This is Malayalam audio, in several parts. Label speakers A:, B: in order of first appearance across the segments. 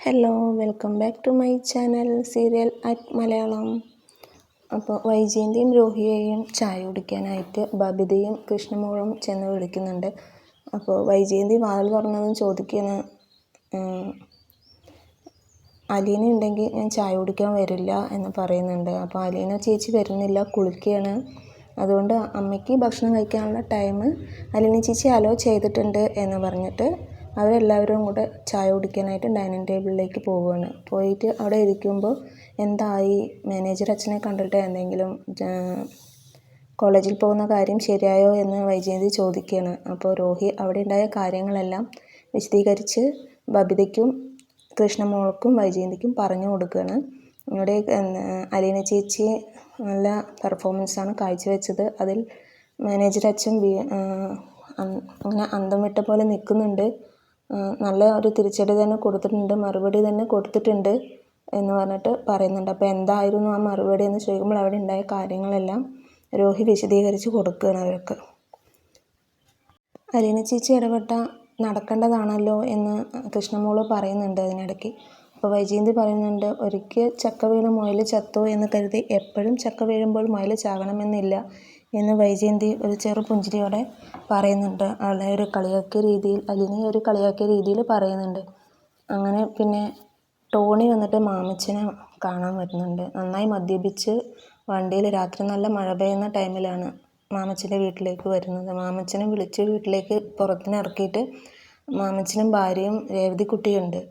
A: Hello, welcome back to my channel serial at Malayalam. അപ്പോൾ വൈജയന്തിയും രോഹിയെയും ചായ കുടിക്കാനായിട്ട് ബബിതയും കൃഷ്ണമോളും ചെന്ന് വിളിക്കുന്നുണ്ട്. അപ്പോൾ വൈജയന്തി വാതിൽ തുറന്നതും ചോദിക്കുന്ന അലീന ഉണ്ടെങ്കിൽ ഞാൻ ചായ കുടിക്കാൻ വരില്ല എന്ന് പറയുന്നുണ്ട്. അപ്പോൾ അലീന ചേച്ചി വരുന്നില്ല, കുളിക്കുകയാണ്. അതുകൊണ്ട് അമ്മയ്ക്ക് ഭക്ഷണം കഴിക്കാനുള്ള ടൈം അലീന ചേച്ചി അലോ ചെയ്തിട്ടുണ്ട് എന്ന് പറഞ്ഞിട്ട് അവരെല്ലാവരും കൂടെ ചായ കുടിക്കാനായിട്ട് ഡൈനിങ് ടേബിളിലേക്ക് പോവുകയാണ്. പോയിട്ട് അവിടെ ഇരിക്കുമ്പോൾ എന്തായി, മാനേജർ അച്ഛനെ കണ്ടിട്ട് എന്തെങ്കിലും കോളേജിൽ പോകുന്ന കാര്യം ശരിയായോ എന്ന് വൈജയന്തി ചോദിക്കുകയാണ്. അപ്പോൾ രോഹി അവിടെ ഉണ്ടായ കാര്യങ്ങളെല്ലാം വിശദീകരിച്ച് ബബിതയ്ക്കും കൃഷ്ണമോൾക്കും വൈജയന്തിക്കും പറഞ്ഞു കൊടുക്കുകയാണ്. ഇവിടെ അലീന ചേച്ചി നല്ല പെർഫോമൻസാണ് കാഴ്ചവെച്ചത്. അതിൽ മാനേജർ അച്ഛൻ അങ്ങനെ അന്തം വിട്ട പോലെ നിൽക്കുന്നുണ്ട്. നല്ല ഒരു തിരിച്ചടി തന്നെ കൊടുത്തിട്ടുണ്ട്, മറുപടി തന്നെ കൊടുത്തിട്ടുണ്ട് എന്ന് പറഞ്ഞിട്ട് പറയുന്നുണ്ട്. അപ്പോൾ എന്തായിരുന്നു ആ മറുപടി എന്ന് ചോദിക്കുമ്പോൾ അവിടെ ഉണ്ടായ കാര്യങ്ങളെല്ലാം രോഹി വിശദീകരിച്ച് കൊടുക്കുകയാണ് അവർക്ക്. അലീന ചേച്ചി ഇടപെട്ട നടക്കേണ്ടതാണല്ലോ എന്ന് കൃഷ്ണമോള് പറയുന്നുണ്ട് അതിനിടയ്ക്ക്. അപ്പോൾ വൈജയന്തി പറയുന്നുണ്ട്, ഒരിക്കൽ ചക്ക വീണ മുയൽ ചത്തോ എന്ന് കരുതി എപ്പോഴും ചക്ക വീഴുമ്പോൾ മുയൽ ചാകണമെന്നില്ല എന്ന് വൈജയന്തി ഒരു ചെറു പുഞ്ചിരിയോടെ പറയുന്നുണ്ട്. അവളെ ഒരു കളിയാക്കിയ രീതിയിൽ, അലീനയെ ഒരു കളിയാക്കിയ രീതിയിൽ പറയുന്നുണ്ട്. അങ്ങനെ പിന്നെ ടോണി വന്നിട്ട് മാമച്ചനെ കാണാൻ വരുന്നുണ്ട്. നന്നായി മദ്യപിച്ച് വണ്ടിയിൽ രാത്രി നല്ല മഴ പെയ്യുന്ന ടൈമിലാണ് മാമച്ചൻ്റെ വീട്ടിലേക്ക് വരുന്നത്. മാമച്ചനെ വിളിച്ച് വീട്ടിലേക്ക് പുറത്തിനിറക്കിയിട്ട് മാമച്ചനും ഭാര്യയും രേവതിക്കുട്ടിയുണ്ട്.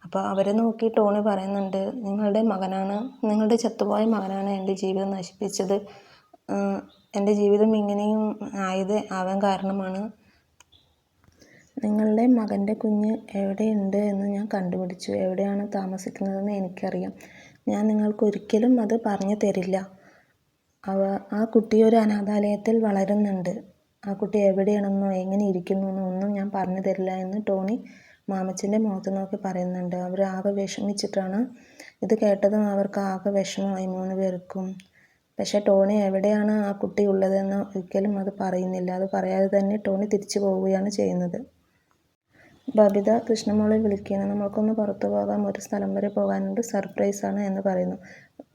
A: അപ്പോൾ അവരെ നോക്കി ടോണി പറയുന്നുണ്ട്, നിങ്ങളുടെ ചത്തുപോയ മകനാണ് എൻ്റെ ജീവിതം നശിപ്പിച്ചത്. എൻ്റെ ജീവിതം ഇങ്ങനെയും ആവാൻ കാരണമാണ്. നിങ്ങളുടെ മകൻ്റെ കുഞ്ഞ് എവിടെയുണ്ട് എന്ന് ഞാൻ കണ്ടുപിടിച്ചു. എവിടെയാണ് താമസിക്കുന്നതെന്ന് എനിക്കറിയാം. ഞാൻ നിങ്ങൾക്കൊരിക്കലും അത് പറഞ്ഞു തരില്ല. ആ കുട്ടി ഒരു അനാഥാലയത്തിൽ വളരുന്നുണ്ട്. ആ കുട്ടി എവിടെയാണെന്നോ എങ്ങനെ ഇരിക്കുന്നു എന്നോ ഒന്നും ഞാൻ പറഞ്ഞു തരില്ല എന്ന് ടോണി മാമച്ചൻ്റെ മുഖത്ത് നോക്കി പറയുന്നുണ്ട്. അവർ ആകെ വിഷമിച്ചിട്ടാണ്. ഇത് കേട്ടതും അവർക്ക് ആകെ വിഷമമായി 3 പേർക്കും. പക്ഷേ ടോണി എവിടെയാണ് ആ കുട്ടി ഉള്ളതെന്ന് ഒരിക്കലും അത് പറയുന്നില്ല. അത് പറയാതെ തന്നെ ടോണി തിരിച്ചു പോവുകയാണ് ചെയ്യുന്നത്. ബബിത കൃഷ്ണമോളെ വിളിക്കുകയാണ്. നമ്മൾക്കൊന്ന് പുറത്തു പോകാം, ഒരു സ്ഥലം വരെ പോകാനുണ്ട്, സർപ്രൈസാണ് എന്ന് പറയുന്നു.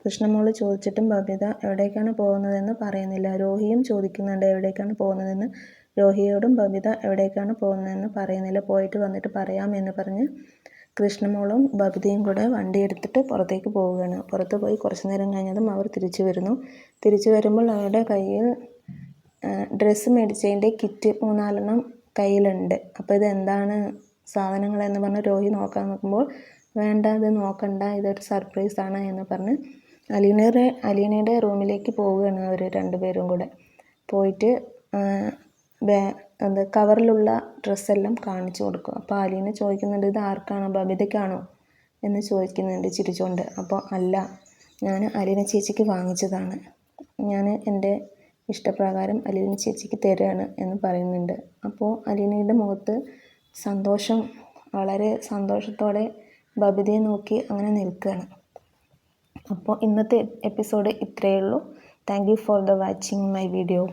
A: കൃഷ്ണമോള് ചോദിച്ചിട്ടും ബബിത എവിടേക്കാണ് പോകുന്നതെന്ന് പറയുന്നില്ല. രോഹിയും ചോദിക്കുന്നുണ്ട് എവിടേക്കാണ് പോകുന്നതെന്ന്. രോഹിയോടും ബബിത എവിടേക്കാണ് പോകുന്നതെന്ന് പറയുന്നില്ല. പോയിട്ട് വന്നിട്ട് പറയാം എന്ന് പറഞ്ഞ് കൃഷ്ണമോളും ബബിതയും കൂടെ വണ്ടി എടുത്തിട്ട് പുറത്തേക്ക് പോവുകയാണ്. പുറത്ത് പോയി കുറച്ച് നേരം കഴിഞ്ഞതും അവർ തിരിച്ചു വരുന്നു. തിരിച്ചു വരുമ്പോൾ അവരുടെ കയ്യിൽ ഡ്രസ്സ് മേടിച്ചതിൻ്റെ കിറ്റ് 3-4 കയ്യിലുണ്ട്. അപ്പോൾ ഇത് എന്താണ് സാധനങ്ങളെന്ന് പറഞ്ഞ് രോഹി നോക്കാൻ നോക്കുമ്പോൾ, വേണ്ട, ഇത് നോക്കണ്ട, ഇതൊരു സർപ്രൈസാണ് എന്ന് പറഞ്ഞ് അലീനയുടെ റൂമിലേക്ക് പോവുകയാണ് അവർ 2 പേരും കൂടെ. പോയിട്ട് കവറിലുള്ള ഡ്രസ്സെല്ലാം കാണിച്ചു കൊടുക്കും. അപ്പോൾ അലീന ചോദിക്കുന്നുണ്ട്, ഇത് ആർക്കാണോ, ബബിതയ്ക്കാണോ എന്ന് ചോദിക്കുന്നുണ്ട് ചിരിച്ചുകൊണ്ട്. അപ്പോൾ അല്ല, ഞാൻ അലീന ചേച്ചിക്ക് വാങ്ങിച്ചതാണ്. ഞാൻ എൻ്റെ ഇഷ്ടപ്രകാരം അലീന ചേച്ചിക്ക് തരുകയാണ് എന്ന് പറയുന്നുണ്ട്. അപ്പോൾ അലീനയുടെ മുഖത്ത് സന്തോഷം, വളരെ സന്തോഷത്തോടെ ബബിതയെ നോക്കി അങ്ങനെ നിൽക്കുകയാണ്. അപ്പോൾ ഇന്നത്തെ എപ്പിസോഡ് ഇത്രയേ ഉള്ളൂ. Thank you for watching my video.